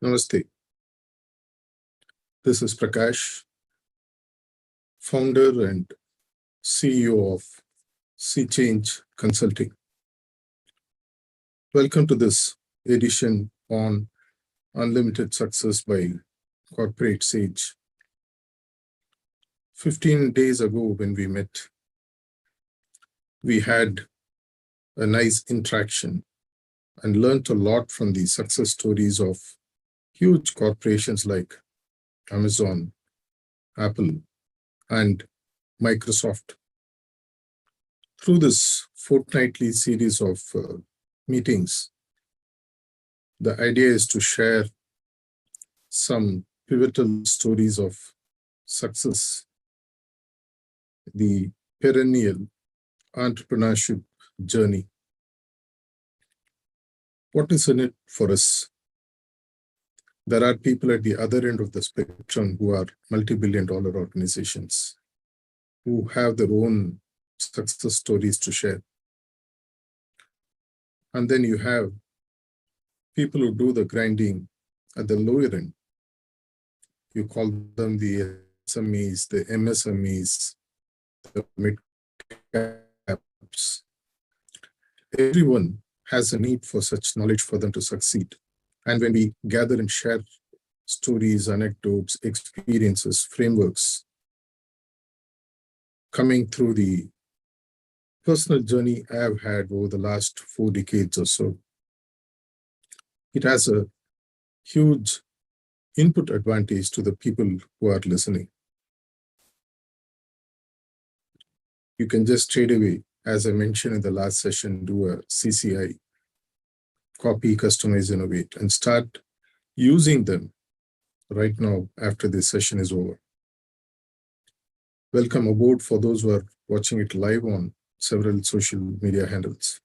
Namaste. This is Prakash, founder and CEO of Sea Change Consulting. Welcome to this edition on Unlimited Success by Corporate Sage. 15 days ago when we met, we had a nice interaction and learned a lot from the success stories of huge corporations like Amazon, Apple, and Microsoft. Through this fortnightly series of meetings, the idea is to share some pivotal stories of success, the perennial entrepreneurship journey. What is in it for us? There are people at the other end of the spectrum who are multi-billion-dollar organizations who have their own success stories to share. And then you have people who do the grinding at the lower end. You call them the SMEs, the MSMEs, the mid-caps. Everyone has a need for such knowledge for them to succeed. And when we gather and share stories, anecdotes, experiences, frameworks, coming through the personal journey I have had over the last 4 decades or so, it has a huge input advantage to the people who are listening. You can just straight away, as I mentioned in the last session, do a CCI, copy, customize, innovate, and start using them right now after this session is over. Welcome aboard for those who are watching it live on several social media handles.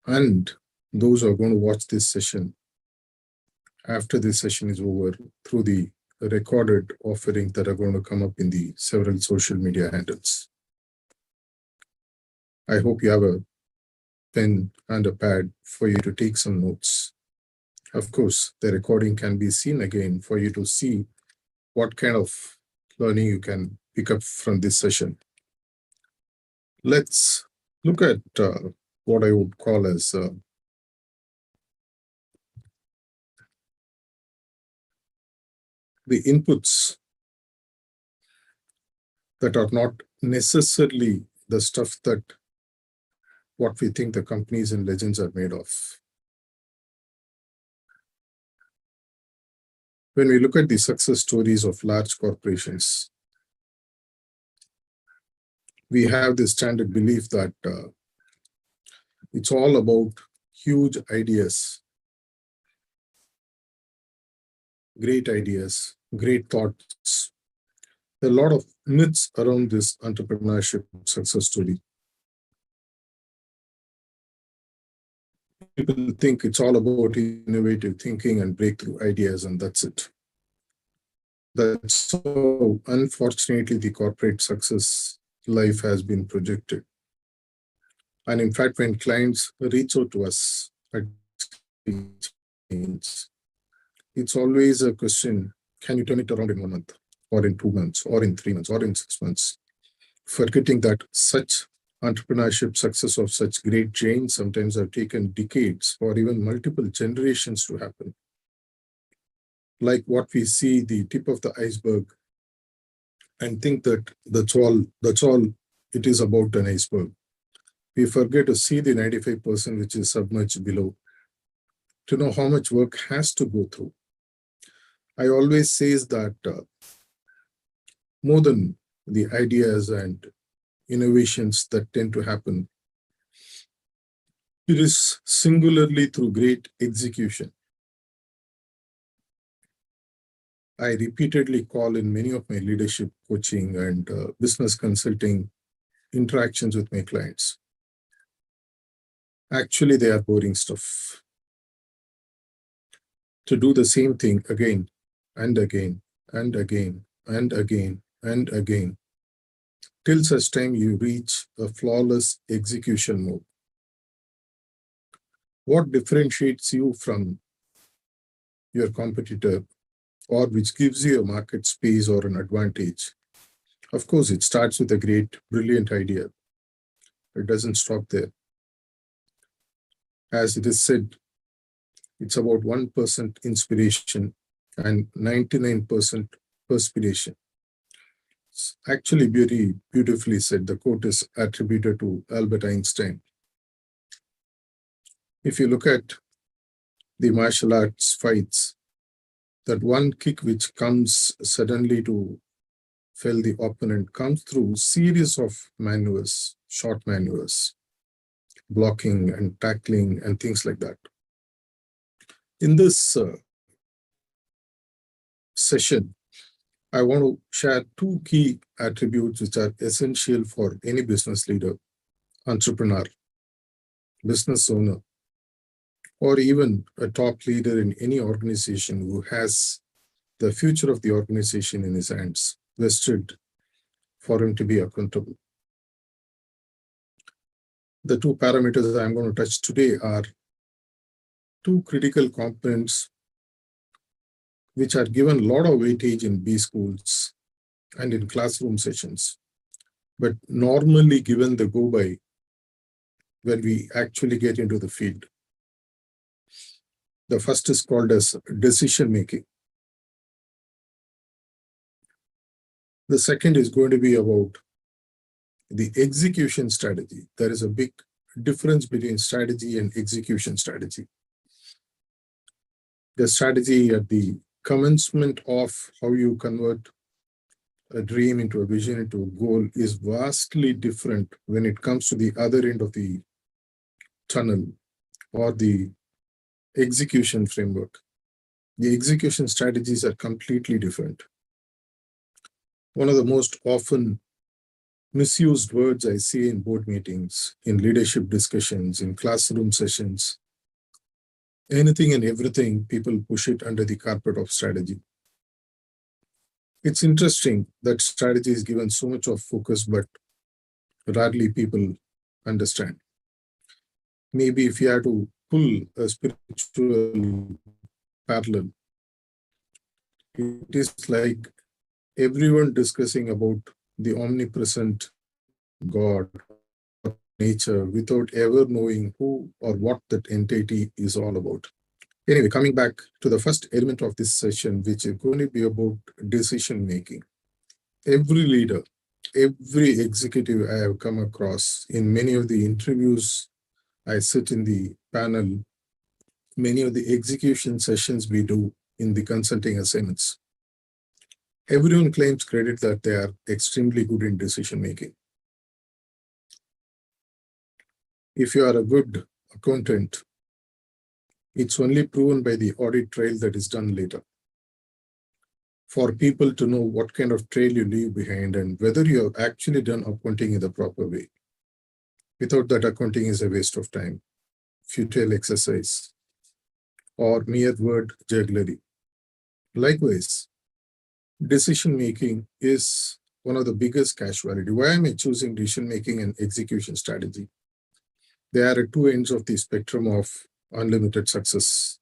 And those who are going to watch this session after this session is over through the recorded offering that are going to come up in the several social media handles. I hope you have a pen and a pad for you to take some notes. Of course, the recording can be seen again for you to see what kind of learning you can pick up from this session. Let's look at what I would call as the inputs that are not necessarily the stuff that what we think the companies and legends are made of. When we look at the success stories of large corporations, we have this standard belief that it's all about huge ideas, great thoughts. There are a lot of myths around this entrepreneurship success story. People think it's all about innovative thinking and breakthrough ideas, and that's it. That's how, unfortunately, the corporate success life has been projected. And in fact, when clients reach out to us at Change, it's always a question, can you turn it around in 1 month, or in 2 months, or in 3 months, or in 6 months? Forgetting that such entrepreneurship success of such great chains sometimes have taken decades or even multiple generations to happen. Like what we see, the tip of the iceberg, and think that that's all it is about an iceberg. We forget to see the 95% which is submerged below, to know how much work has to go through. I always say that more than the ideas and innovations that tend to happen, it is singularly through great execution. I repeatedly call in many of my leadership coaching and business consulting interactions with my clients. Actually, they are boring stuff. To do the same thing again and again and again and again and again, till such time you reach a flawless execution mode. What differentiates you from your competitor or which gives you a market space or an advantage. Of course, it starts with a great, brilliant idea. It doesn't stop there. As it is said, it's about 1% inspiration and 99% perspiration. It's actually very beautifully said. The quote is attributed to Albert Einstein. If you look at the martial arts fights, that one kick which comes suddenly to fell the opponent comes through series of maneuvers, short maneuvers, blocking and tackling and things like that. In this session, I want to share two key attributes which are essential for any business leader, entrepreneur, business owner, or even a top leader in any organization who has the future of the organization in his hands, vested for him to be accountable. The two parameters I'm going to touch today are two critical components which are given a lot of weightage in B schools and in classroom sessions, but normally given the go-by when we actually get into the field. The first is called as decision-making. The second is going to be about the execution strategy. There is a big difference between strategy and execution strategy. The strategy at the commencement of how you convert a dream into a vision, into a goal, is vastly different when it comes to the other end of the tunnel or the execution framework. The execution strategies are completely different. One of the most often misused words I see in board meetings, in leadership discussions, in classroom sessions, anything and everything, people push it under the carpet of strategy. It's interesting that strategy is given so much of focus, but rarely people understand. Maybe if you had to pull a spiritual parallel, it is like everyone discussing about the omnipresent God, nature, without ever knowing who or what that entity is all about. Anyway, coming back to the first element of this session, which is going to be about decision making. Every leader, every executive I have come across in many of the interviews, I sit in the panel, many of the execution sessions we do in the consulting assignments. Everyone claims credit that they are extremely good in decision making. If you are a good accountant, it's only proven by the audit trail that is done later. For people to know what kind of trail you leave behind and whether you have actually done accounting in the proper way. Without that, accounting is a waste of time, futile exercise, or mere word jugglery. Likewise, decision making is one of the biggest casualty. Why am I choosing decision making and execution strategy? They are at two ends of the spectrum of unlimited success.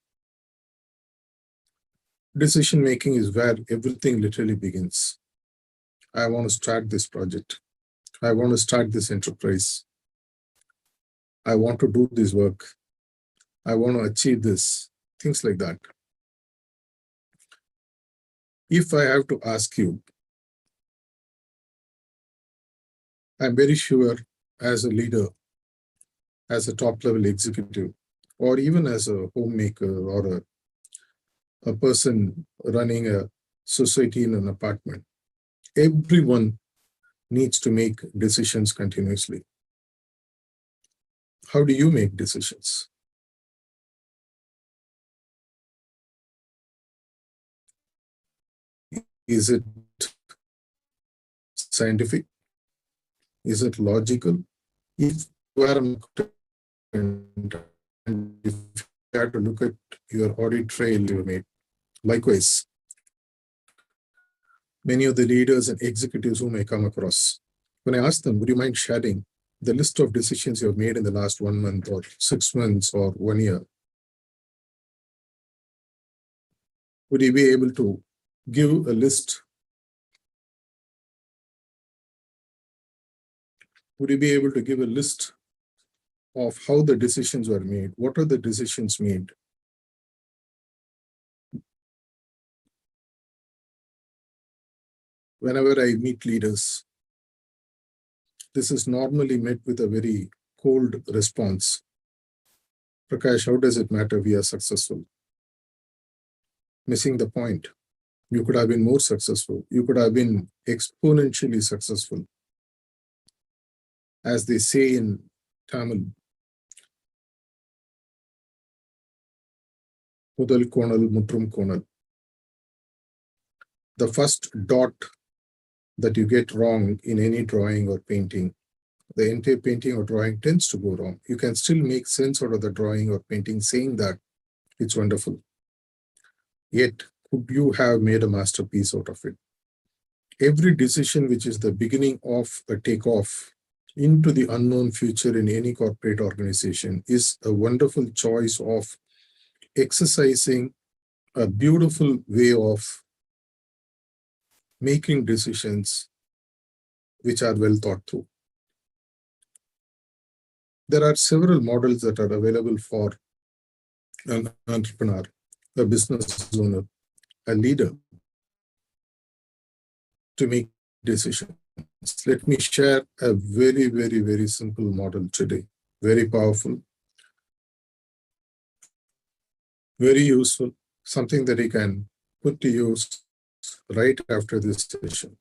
Decision making is where everything literally begins. I want to start this project. I want to start this enterprise. I want to do this work. I want to achieve this. Things like that. If I have to ask you, I'm very sure as a leader, as a top-level executive, or even as a homemaker or a person running a society in an apartment, everyone needs to make decisions continuously. How do you make decisions? Is it scientific? Is it logical? If you are an accountant and if you have to look at your audit trail you made, likewise, many of the leaders and executives whom I come across, when I ask them, would you mind sharing the list of decisions you have made in the last 1 month or 6 months or 1 year? Would you be able to give a list? Would you be able to give a list of how the decisions were made? What are the decisions made? Whenever I meet leaders, this is normally met with a very cold response. Prakash, how does it matter we are successful? Missing the point. You could have been more successful. You could have been exponentially successful. As they say in Tamil, Mudal Konal Mutrum Konal. The first dot that you get wrong in any drawing or painting, the entire painting or drawing tends to go wrong. You can still make sense out of the drawing or painting saying that it's wonderful. Yet, could you have made a masterpiece out of it? Every decision which is the beginning of a takeoff into the unknown future in any corporate organization is a wonderful choice of exercising a beautiful way of making decisions which are well thought through. There are several models that are available for an entrepreneur, a business owner, a leader to make decisions. Let me share a very, very, very simple model today. Very powerful, very useful, something that you can put to use right after this session.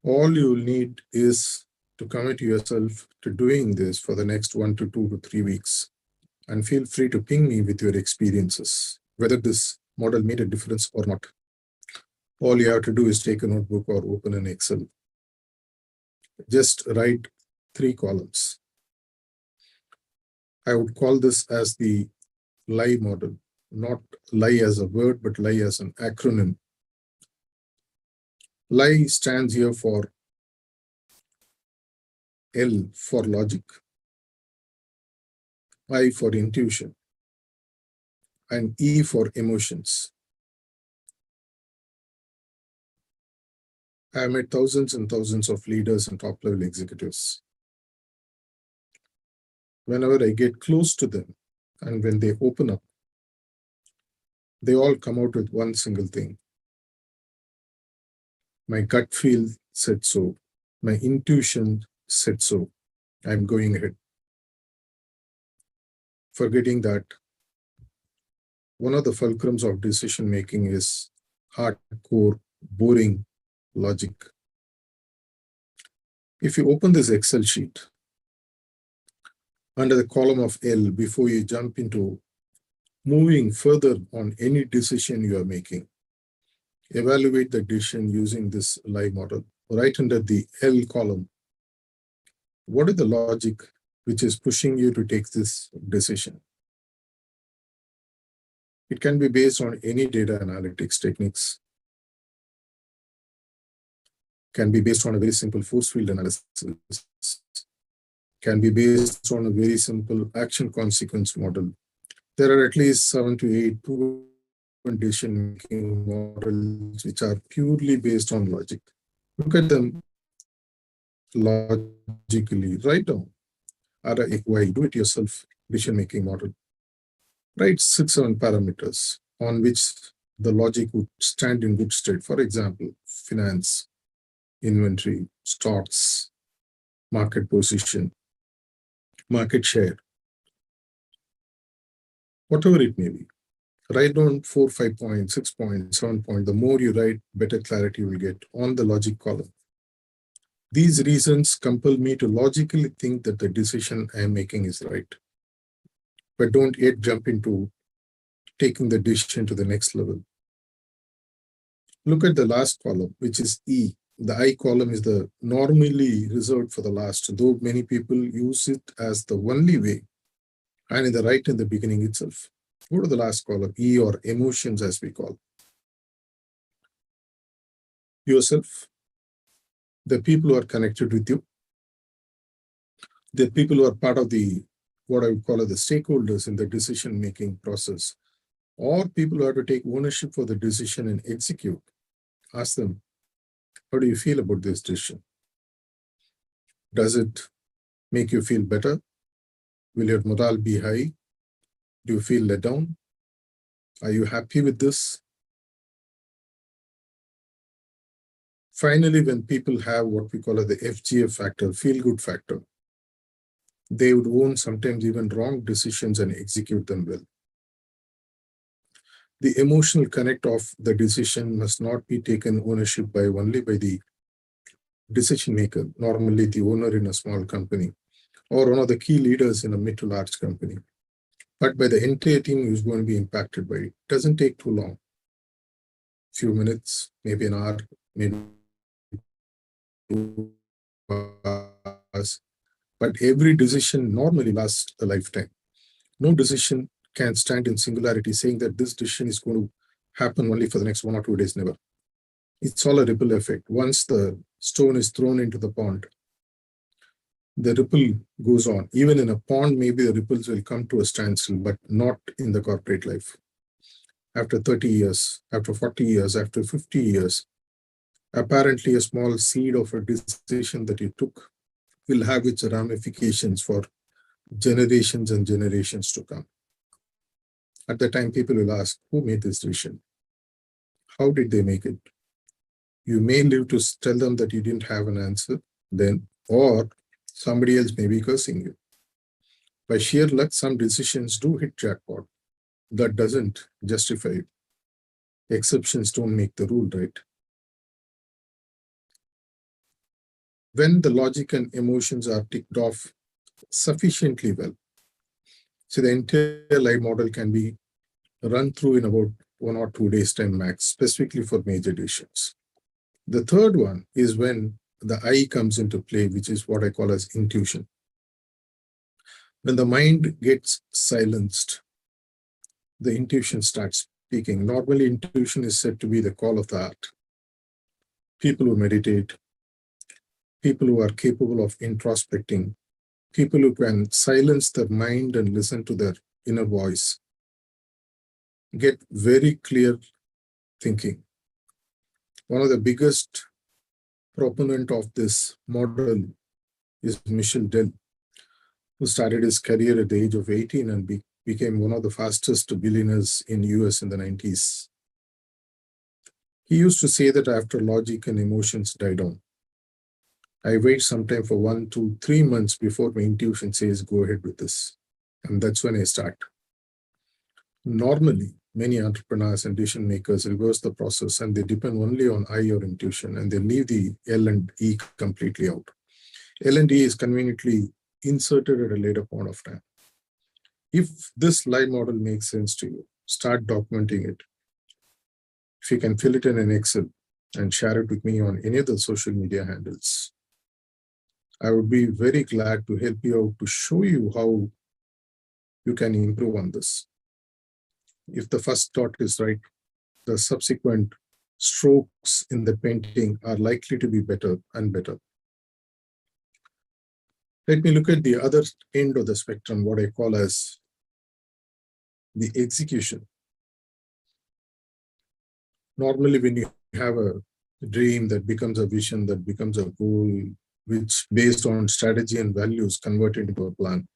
All you need is to commit yourself to doing this for the next 1 to 2 to 3 weeks. And feel free to ping me with your experiences, whether this model made a difference or not. All you have to do is take a notebook or open an Excel. Just write 3 columns. I would call this as the LIE model, not LIE as a word, but LIE as an acronym. LIE stands here for L for logic, I for intuition, and E for emotions. I have met thousands and thousands of leaders and top-level executives. Whenever I get close to them and when they open up, they all come out with one single thing. My gut feel said so. My intuition said so. I'm going ahead. Forgetting that one of the fulcrums of decision making is hardcore, boring logic. If you open this Excel sheet, under the column of L, before you jump into moving further on any decision you are making, evaluate the decision using this LIE model. Right under the L column, what is the logic which is pushing you to take this decision? It can be based on any data analytics techniques, can be based on a very simple force field analysis, can be based on a very simple action consequence model. There are at least 7 to 8 proven decision-making models which are purely based on logic. Look at them logically. Write down RIY, do-it-yourself decision-making model. Write 6-7 parameters on which the logic would stand in good state. For example, finance, inventory, stocks, market position, market share, whatever it may be. Write down 4, 5 points, 6 points, 7 points. The more you write, better clarity you will get on the logic column. These reasons compel me to logically think that the decision I am making is right. But don't yet jump into taking the decision to the next level. Look at the last column, which is E. The I column is the normally reserved for the last, though many people use it as the only way, and in the right in the beginning itself. Go to the last column, E, or emotions as we call. Yourself, the people who are connected with you, the people who are part of the, what I would call the stakeholders in the decision-making process. or people who have to take ownership for the decision and execute. Ask them, how do you feel about this decision? Does it make you feel better? Will your morale be high? Do you feel let down? Are you happy with this? Finally, when people have what we call the FGF factor, feel good factor, they would own sometimes even wrong decisions and execute them well. The emotional connect of the decision must not be taken ownership by only by the decision maker, normally the owner in a small company, or one of the key leaders in a mid to large company, but by the entire team who's going to be impacted by it. It doesn't take too long. Few minutes, maybe an hour, maybe 2 hours. But every decision normally lasts a lifetime. No decision can stand in singularity saying that this decision is going to happen only for the next 1 or 2 days. Never. It's all a ripple effect. Once the stone is thrown into the pond, the ripple goes on. Even in a pond, maybe the ripples will come to a standstill, but not in the corporate life. After 30 years, after 40 years, after 50 years, apparently a small seed of a decision that you took will have its ramifications for generations and generations to come. At the time, people will ask, who made this decision? How did they make it? You may live to tell them that you didn't have an answer then, or somebody else may be cursing you. By sheer luck, some decisions do hit jackpot. That doesn't justify it. Exceptions don't make the rule, right? When the logic and emotions are ticked off sufficiently well, so the entire live model can be run through in about 1 or 2 days time max, specifically for major decisions. The third one is when the I comes into play, which is what I call as intuition. When the mind gets silenced, the intuition starts speaking. Normally, intuition is said to be the call of the heart. People who meditate, people who are capable of introspecting, people who can silence their mind and listen to their inner voice, get very clear thinking. One of the biggest proponent of this model is Michel Dell, who started his career at the age of 18 and became one of the fastest billionaires in US in the 90s. He used to say that after logic and emotions die down, I wait sometime for 1, 2, 3 months before my intuition says, go ahead with this. And that's when I start. Normally, many entrepreneurs and decision makers reverse the process and they depend only on I or intuition and they leave the L and E completely out. L and E is conveniently inserted at a later point of time. If this live model makes sense to you, start documenting it. If you can fill it in an Excel and share it with me on any of the social media handles, I would be very glad to help you out to show you how you can improve on this. If the first thought is right, the subsequent strokes in the painting are likely to be better and better. Let me look at the other end of the spectrum, what I call as the execution. Normally, when you have a dream that becomes a vision, that becomes a goal, which based on strategy and values converted into a plan,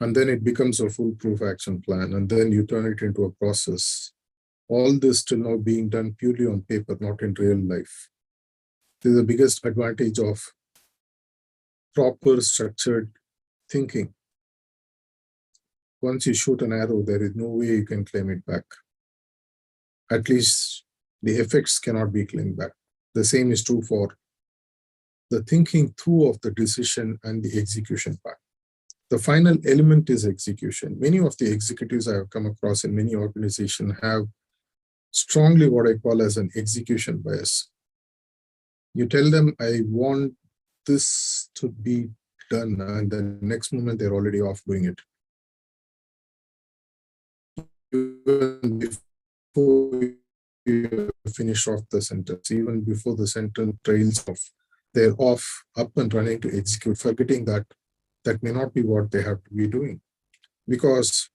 and then it becomes a foolproof action plan, and then you turn it into a process. All this still now being done purely on paper, not in real life. This is the biggest advantage of proper structured thinking. Once you shoot an arrow, there is no way you can claim it back. At least the effects cannot be claimed back. The same is true for the thinking through of the decision and the execution part. The final element is execution. Many of the executives I have come across in many organizations have strongly what I call as an execution bias. You tell them, I want this to be done, and the next moment they're already off doing it. Even before you finish off the sentence, even before the sentence trails off, they're off, up and running to execute, forgetting that that may not be what they have to be doing. Because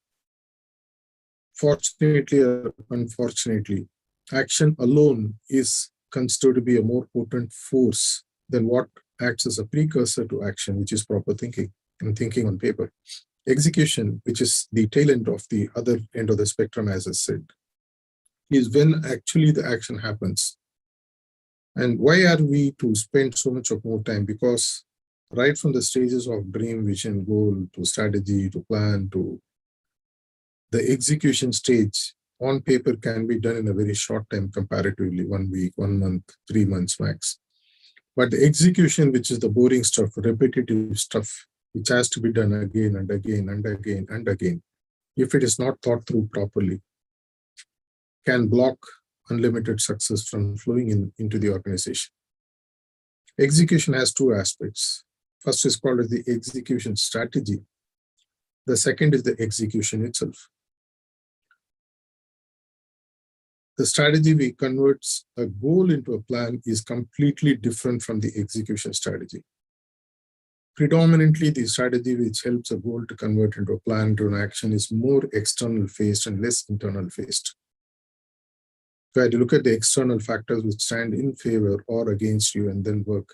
Fortunately or unfortunately, action alone is considered to be a more potent force than what acts as a precursor to action, which is proper thinking and thinking on paper. Execution, which is the tail end of the other end of the spectrum, as I said, is when actually the action happens. And why are we to spend so much of more time? Because right from the stages of dream, vision, goal, to strategy, to plan, to the execution stage, on paper can be done in a very short time comparatively, 1 week, 1 month, 3 months max. But the execution, which is the boring stuff, repetitive stuff, which has to be done again and again and again and again, if it is not thought through properly, can block unlimited success from flowing into the organization. Execution has two aspects. First is called as the execution strategy. The second is the execution itself. The strategy which converts a goal into a plan is completely different from the execution strategy. Predominantly, the strategy which helps a goal to convert into a plan to an action is more external faced and less internal faced. Where you look at the external factors which stand in favor or against you and then work,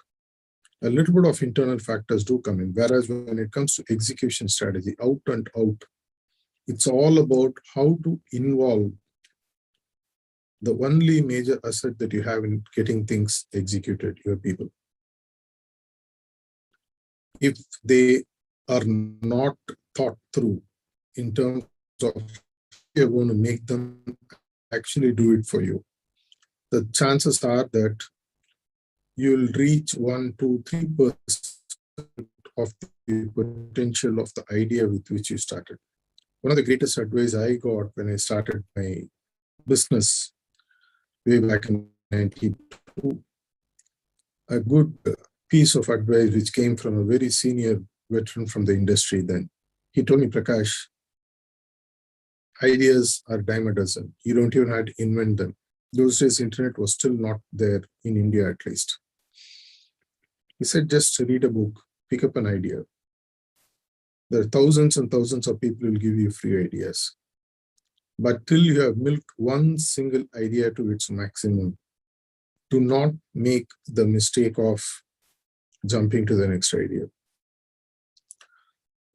a little bit of internal factors do come in. Whereas when it comes to execution strategy, out and out, it's all about how to involve the only major asset that you have in getting things executed, your people. If they are not thought through in terms of you're going to make them actually do it for you, the chances are that you'll reach 1, 2, 3% of the potential of the idea with which you started. One of the greatest advice I got when I started my business way back in 92, a good piece of advice which came from a very senior veteran from the industry then. He told me, Prakash, ideas are dime a dozen. You don't even have to invent them. Those days, internet was still not there in India, at least. He said, just read a book, pick up an idea. There are thousands and thousands of people who will give you free ideas. But till you have milked one single idea to its maximum, do not make the mistake of jumping to the next idea.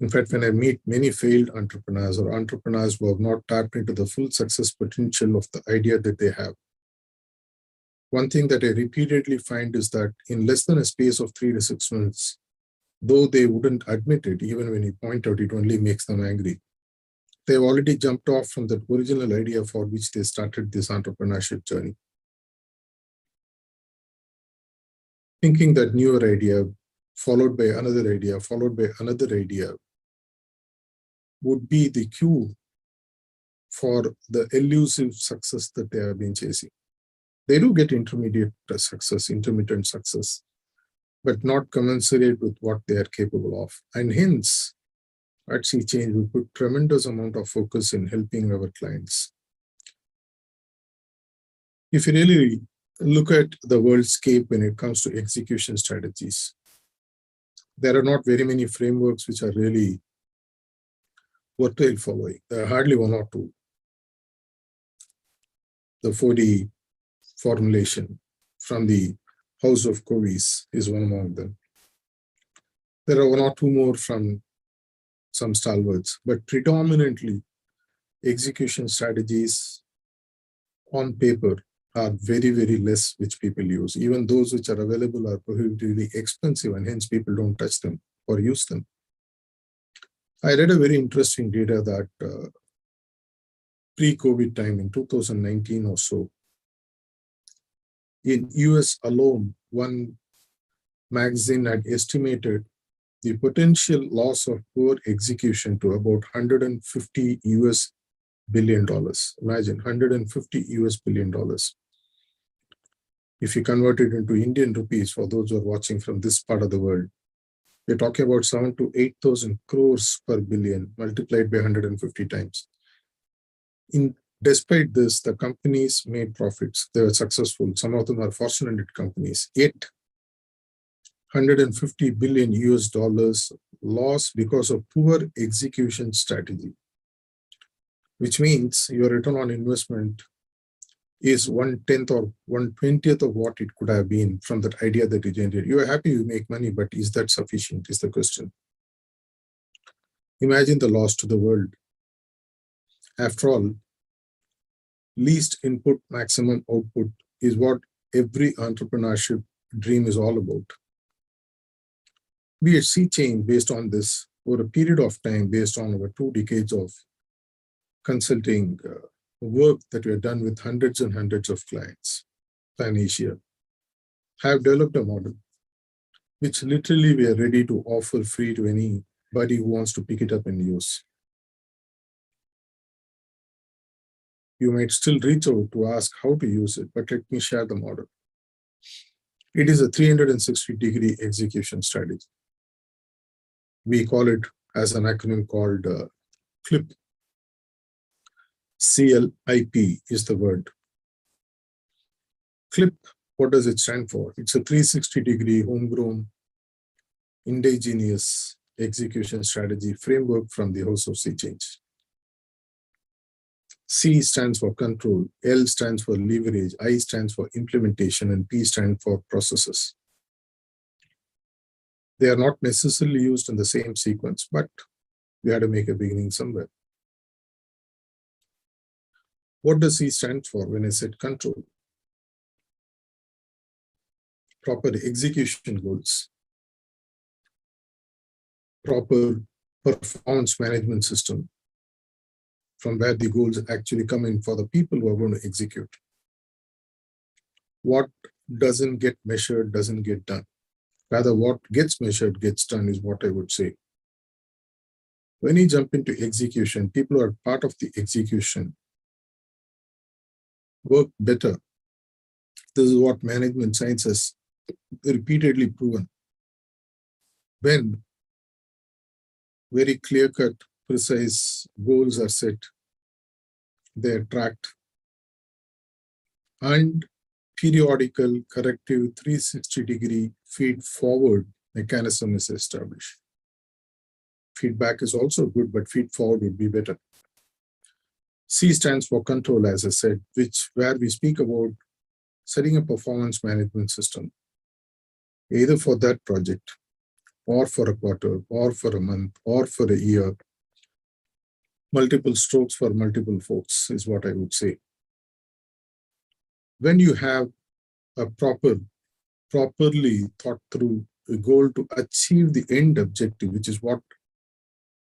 In fact, when I meet many failed entrepreneurs or entrepreneurs who have not tapped into the full success potential of the idea that they have, one thing that I repeatedly find is that in less than a space of 3 to 6 months, though they wouldn't admit it, even when you point out, it only makes them angry. They've already jumped off from the original idea for which they started this entrepreneurship journey. Thinking that newer idea, followed by another idea, followed by another idea, would be the cue for the elusive success that they have been chasing. They do get intermediate success, intermittent success, but not commensurate with what they are capable of. And hence, at Sea Change, we put tremendous amount of focus in helping our clients. If you really look at the worldscape when it comes to execution strategies, there are not very many frameworks which are really worthwhile following. There are hardly one or two. The 4D formulation from the House of Coveys is one among them. There are one or two more from some stalwarts, but predominantly execution strategies on paper are very, very less which people use. Even those which are available are prohibitively expensive and hence people don't touch them or use them. I read a very interesting data that pre-COVID time in 2019 or so, in US alone, one magazine had estimated the potential loss of poor execution to about $150 billion. Imagine $150 billion. If you convert it into Indian rupees, for those who are watching from this part of the world, we're talking about 7,000 to 8,000 crores per billion multiplied by 150 times. Despite this, the companies made profits. They were successful. Some of them are Fortune companies. Yet, $150 billion loss because of poor execution strategy. which means your return on investment is 1/10 or 1/20th of what it could have been from that idea that you generated. You are happy you make money, but is that sufficient is the question. Imagine the loss to the world. After all, least input, maximum output is what every entrepreneurship dream is all about. Be it sea change based on this over a period of time, based on over 2 decades of consulting work that we have done with hundreds and hundreds of clients pan Asia, have developed a model which literally we are ready to offer free to anybody who wants to pick it up and use. You might still reach out to ask how to use it, but let me share the model. It is a 360-degree execution strategy. We call it as an acronym called CLIP. CLIP is the word. CLIP, what does it stand for? It's a 360-degree homegrown, indigenous execution strategy framework from the House of Sea Change. C stands for control, L stands for leverage, I stands for implementation, and P stands for processes. They are not necessarily used in the same sequence, but we had to make a beginning somewhere. What does C stand for when I said control? Proper execution goals, proper performance management system, from where the goals actually come in for the people who are going to execute. What doesn't get measured doesn't get done. Rather, what gets measured gets done is what I would say. When you jump into execution, people who are part of the execution work better. This is what management science has repeatedly proven. When very clear-cut, precise goals are set, they are tracked, and periodical corrective 360-degree feed-forward mechanism is established. Feedback is also good, but feed-forward would be better. C stands for control, as I said, where we speak about setting a performance management system, either for that project, or for a quarter, or for a month, or for a year. Multiple strokes for multiple folks is what I would say. When you have a properly thought through a goal to achieve the end objective, which is what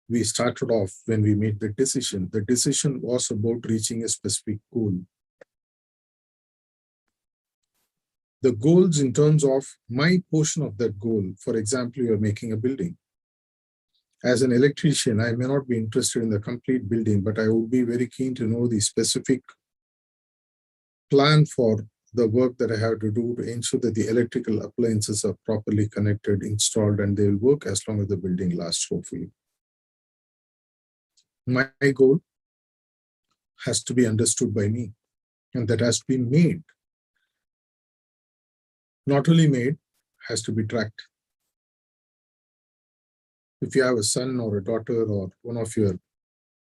we started off when we made the decision was about reaching a specific goal. The goals in terms of my portion of that goal, for example, you're making a building. As an electrician, I may not be interested in the complete building, but I would be very keen to know the specific plan for the work that I have to do to ensure that the electrical appliances are properly connected, installed, and they will work as long as the building lasts, hopefully. My goal has to be understood by me, and that has to be made. Not only made, has to be tracked. If you have a son or a daughter or one of your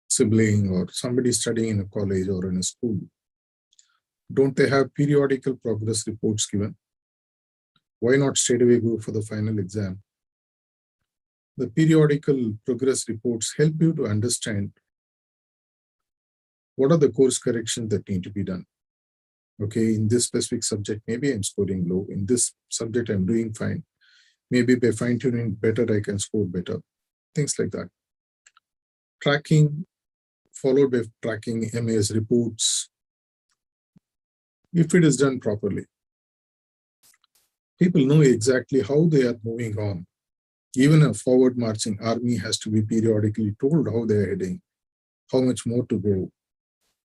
sibling or somebody studying in a college or in a school, don't they have periodical progress reports given? Why not straight away go for the final exam? The periodical progress reports help you to understand what are the course corrections that need to be done. Okay, in this specific subject, maybe I'm scoring low. In this subject, I'm doing fine. Maybe by fine-tuning better, I can score better. Things like that. Tracking, followed by tracking MAS reports, if it is done properly. People know exactly how they are moving on. Even a forward marching army has to be periodically told how they are heading, how much more to go.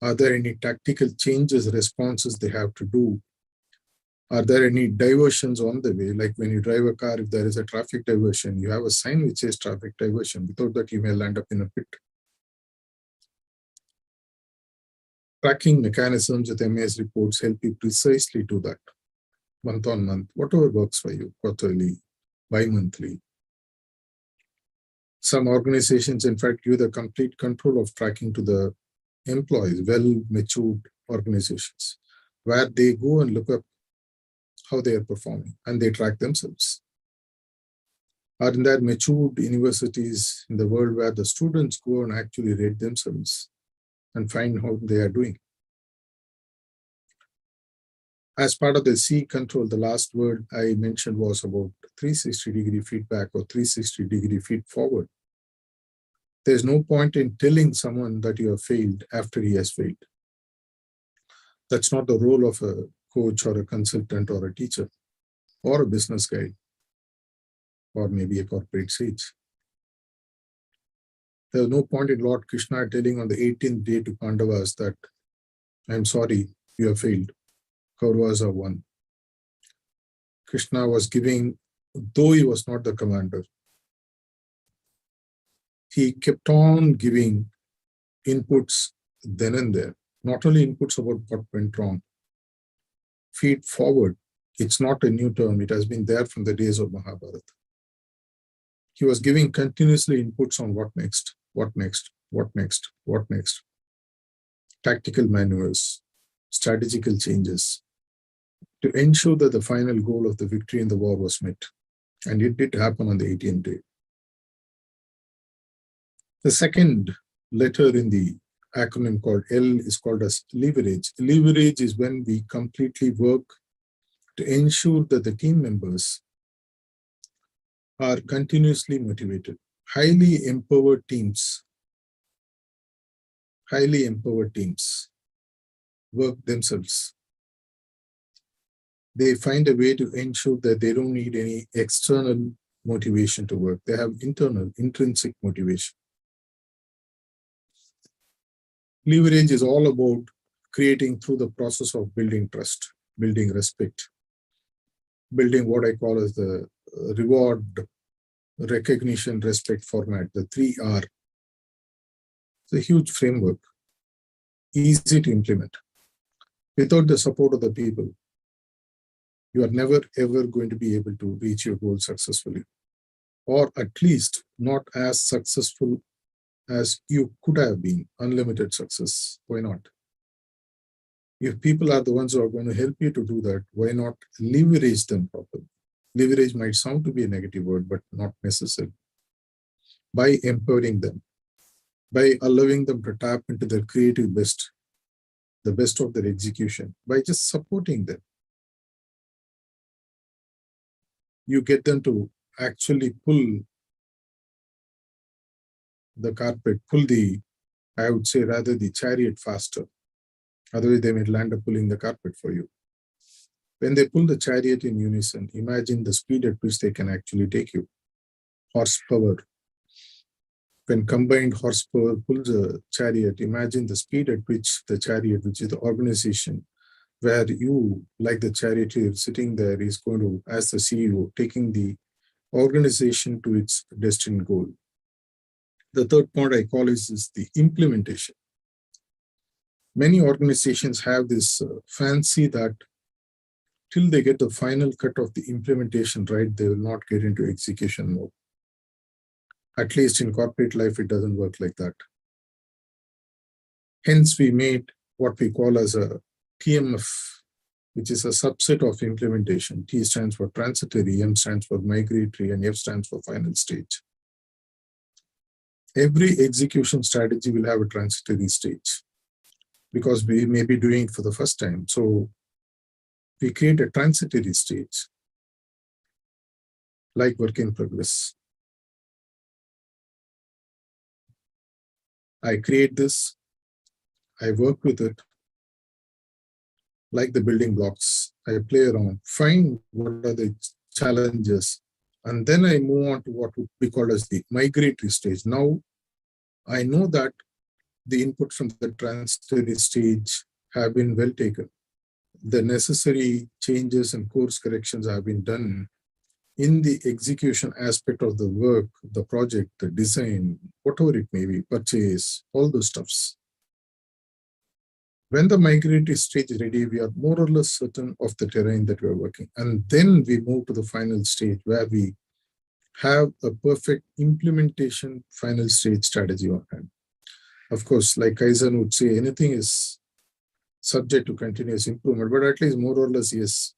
Are there any tactical changes, responses they have to do? Are there any diversions on the way? Like when you drive a car, if there is a traffic diversion, you have a sign which says traffic diversion. Without that, you may land up in a pit. Tracking mechanisms with MAS reports help you precisely do that. Month on month, whatever works for you, quarterly, bi-monthly. Some organizations, in fact, give the complete control of tracking to the employees, well-matured organizations, where they go and look up how they are performing and they track themselves. Or in that matured universities in the world where the students go and actually rate themselves and find how they are doing. As part of the C control, the last word I mentioned was about 360-degree feedback or 360-degree feed forward. There's no point in telling someone that you have failed after he has failed. That's not the role of a coach or a consultant or a teacher or a business guide or maybe a corporate sage. There's no point in Lord Krishna telling on the 18th day to Pandavas that, I'm sorry, you have failed. Kauravas are won. Krishna was giving, though he was not the commander, he kept on giving inputs then and there. Not only inputs about what went wrong. Feed forward. It's not a new term. It has been there from the days of Mahabharata. He was giving continuously inputs on what next, what next, what next, what next. Tactical maneuvers, strategical changes to ensure that the final goal of the victory in the war was met. And it did happen on the 18th day. The second letter in the acronym called L is called as leverage. Leverage is when we completely work to ensure that the team members are continuously motivated. Highly empowered teams work themselves. They find a way to ensure that they don't need any external motivation to work. They have internal, intrinsic motivation. Leverage is all about creating through the process of building trust, building respect, building what I call as the reward, recognition, respect format, the 3R. It's a huge framework, easy to implement. Without the support of the people, you are never ever going to be able to reach your goal successfully, or at least not as successful as you could have been. Unlimited success, why not? If people are the ones who are going to help you to do that, why not leverage them properly? Leverage might sound to be a negative word, but not necessary. By empowering them, by allowing them to tap into their creative best, the best of their execution, by just supporting them, you get them to actually pull the carpet, I would say rather the chariot faster. Otherwise, they may land up pulling the carpet for you. When they pull the chariot in unison, imagine the speed at which they can actually take you. Horsepower. When combined horsepower pulls a chariot, imagine the speed at which the chariot, which is the organization, where you, like the charioteer sitting there, is going to, as the CEO, taking the organization to its destined goal. The third point I call is the implementation. Many organizations have this fancy that till they get the final cut of the implementation right, they will not get into execution mode. At least in corporate life, it doesn't work like that. Hence, we made what we call as a TMF, which is a subset of implementation. T stands for transitory, M stands for migratory, and F stands for final stage. Every execution strategy will have a transitory stage because we may be doing it for the first time. So we create a transitory stage, like work in progress. I create this, I work with it, like the building blocks. I play around, find what are the challenges, and then I move on to what would be called as the migratory stage. Now, I know that the input from the transitory stage have been well taken. The necessary changes and course corrections have been done in the execution aspect of the work, the project, the design, whatever it may be, purchase, all those stuffs. When the migratory stage is ready, we are more or less certain of the terrain that we are working. And then we move to the final stage where we have a perfect implementation final stage strategy on hand. Of course, like Kaizen would say, anything is subject to continuous improvement, but at least more or less, yes.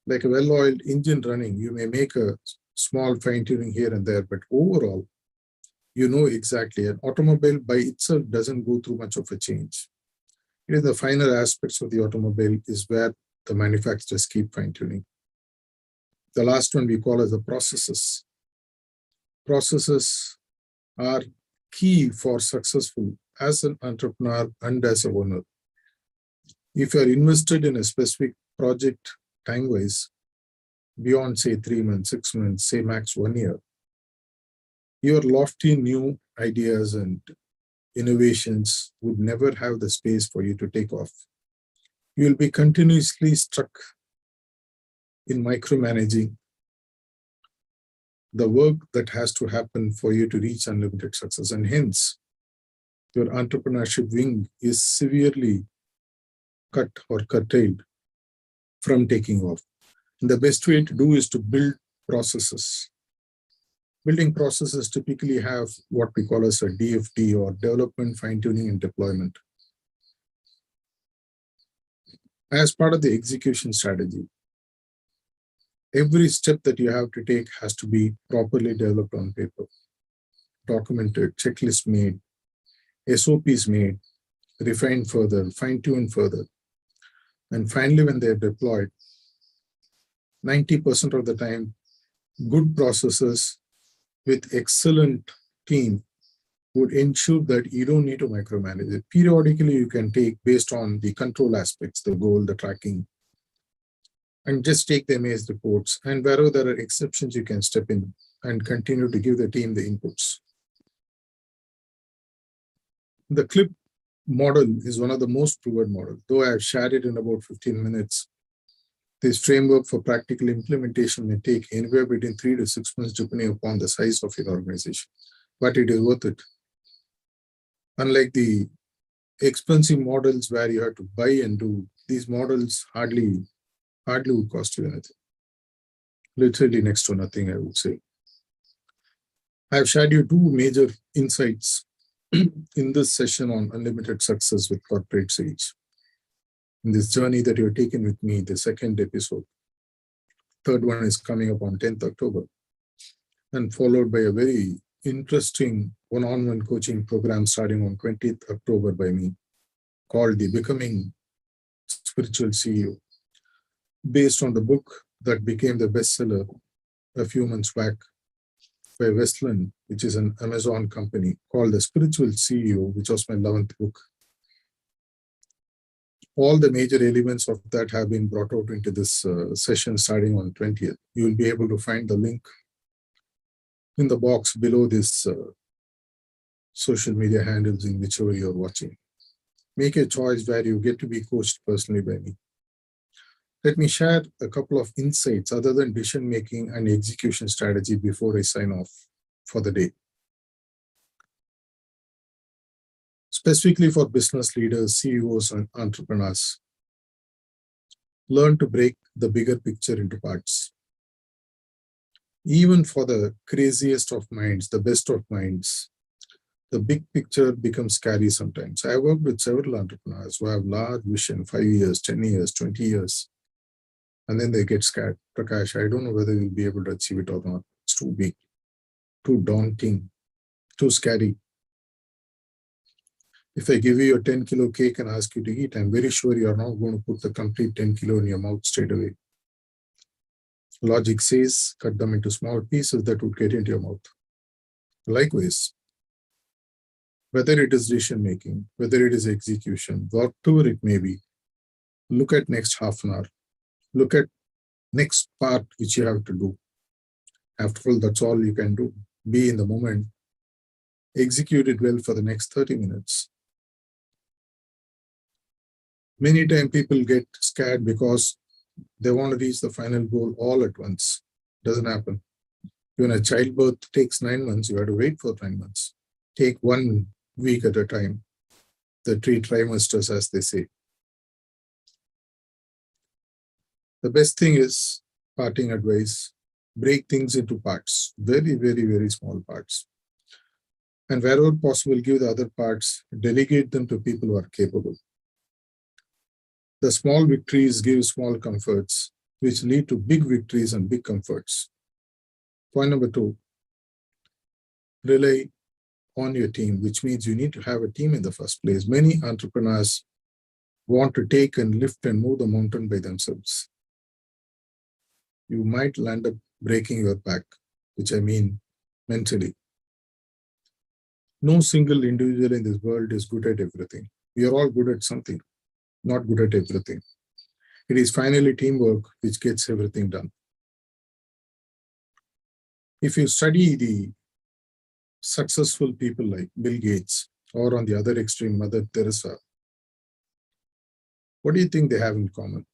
Like a well-oiled engine running, you may make a small fine-tuning here and there, but overall, you know exactly. An automobile by itself doesn't go through much of a change. It is the finer aspects of the automobile is where the manufacturers keep fine-tuning. The last one we call as the processes. Processes are key for successful as an entrepreneur and as a owner. If you are invested in a specific project time-wise, beyond say 3 months, 6 months, say max 1 year, your lofty new ideas and innovations would never have the space for you to take off. You will be continuously stuck in micromanaging the work that has to happen for you to reach unlimited success. And hence, your entrepreneurship wing is severely cut or curtailed from taking off. And the best way to do is to build processes. Building processes typically have what we call as a DFD, or development, fine-tuning, and deployment. As part of the execution strategy, every step that you have to take has to be properly developed on paper, documented, checklist made, SOPs made, refined further, fine-tuned further. And finally, when they're deployed, 90% of the time, good processes with excellent team would ensure that you don't need to micromanage it. Periodically, you can take based on the control aspects, the goal, the tracking, and just take them as reports. And wherever there are exceptions, you can step in and continue to give the team the inputs. The CLIP model is one of the most proven models. Though I have shared it in about 15 minutes, this framework for practical implementation may take anywhere between 3 to 6 months, depending upon the size of your organization. But it is worth it. Unlike the expensive models where you have to buy and do, these models hardly would cost you anything. Literally next to nothing, I would say. I have shared you 2 major insights in this session on unlimited success with corporate sage. In this journey that you're taken with me, the second episode. Third one is coming up on 10th October, and followed by a very interesting one-on-one coaching program starting on 20th October by me, called the Becoming Spiritual CEO, based on the book that became the bestseller a few months back by Westland, which is an Amazon company, called The Spiritual CEO, which was my 11th book. All the major elements of that have been brought out into this session starting on 20th. You will be able to find the link in the box below this social media handles in whichever you're watching. Make a choice where you get to be coached personally by me. Let me share a couple of insights other than decision-making and execution strategy before I sign off for the day. Specifically for business leaders, CEOs, and entrepreneurs, learn to break the bigger picture into parts. Even for the craziest of minds, the best of minds, the big picture becomes scary sometimes. I work with several entrepreneurs who have large vision, 5 years, 10 years, 20 years, and then they get scared. Prakash, I don't know whether we'll be able to achieve it or not. It's too big, too daunting, too scary. If I give you a 10-kilo cake and ask you to eat, I'm very sure you're not going to put the complete 10 kilo in your mouth straight away. Logic says, cut them into small pieces that would get into your mouth. Likewise, whether it is decision-making, whether it is execution, whatever it may be, look at next half an hour. Look at next part which you have to do. After all, that's all you can do. Be in the moment. Execute it well for the next 30 minutes. Many times people get scared because they want to reach the final goal all at once. Doesn't happen. When a childbirth takes 9 months, you have to wait for 9 months. Take 1 week at a time. The 3 trimesters, as they say. The best thing is, parting advice, break things into parts. Very, very, very small parts. And wherever possible, give the other parts, delegate them to people who are capable. The small victories give small comforts, which lead to big victories and big comforts. Point number 2, rely on your team, which means you need to have a team in the first place. Many entrepreneurs want to take and lift and move the mountain by themselves. You might land up breaking your back, which I mean mentally. No single individual in this world is good at everything. We are all good at something, not good at everything. It is finally teamwork which gets everything done. If you study the successful people like Bill Gates, or on the other extreme, Mother Teresa, what do you think they have in common?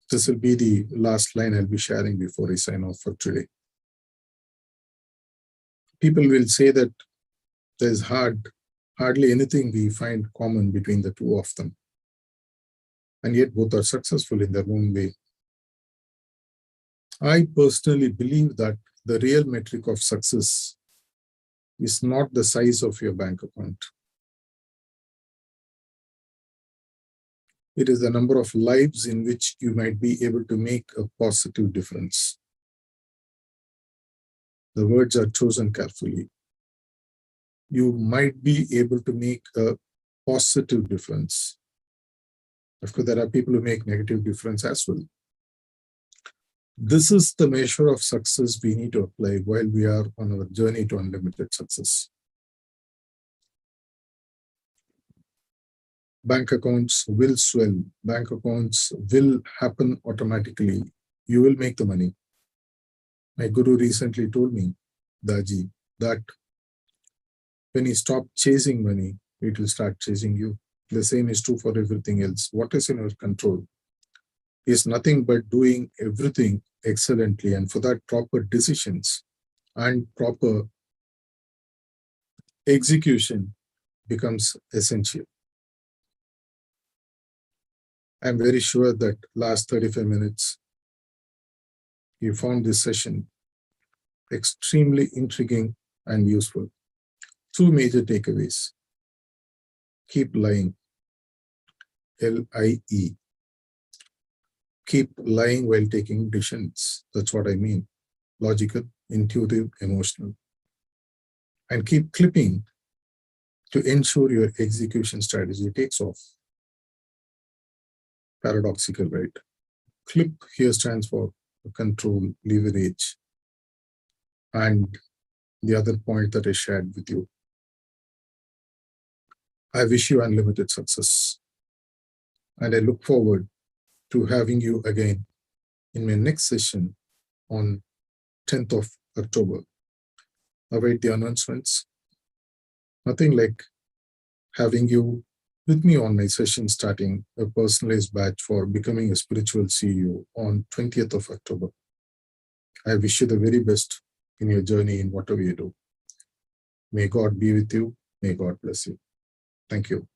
This will be the last line I'll be sharing before I sign off for today. People will say that there's hardly anything we find common between the two of them. And yet both are successful in their own way. I personally believe that the real metric of success is not the size of your bank account. It is the number of lives in which you might be able to make a positive difference. The words are chosen carefully. You might be able to make a positive difference. Of course, there are people who make negative difference as well. This is the measure of success we need to apply while we are on our journey to unlimited success. Bank accounts will swell. Bank accounts will happen automatically. You will make the money. My guru recently told me, Daji, that when you stop chasing money, it will start chasing you. The same is true for everything else. What is in our control is nothing but doing everything excellently, and for that, proper decisions and proper execution becomes essential. I'm very sure that last 35 minutes, you found this session extremely intriguing and useful. 2 major takeaways. Keep lying. L-I-E. Keep lying while taking decisions. That's what I mean. Logical, intuitive, emotional. And keep clipping to ensure your execution strategy takes off. Paradoxical, right? CLIP here stands for control, leverage, and the other point that I shared with you. I wish you unlimited success, and I look forward to having you again in my next session on 10th of October. Await the announcements. Nothing like having you with me on my session starting a personalized batch for becoming a spiritual CEO on 20th of October. I wish you the very best in your journey in whatever you do. May God be with you. May God bless you. Thank you.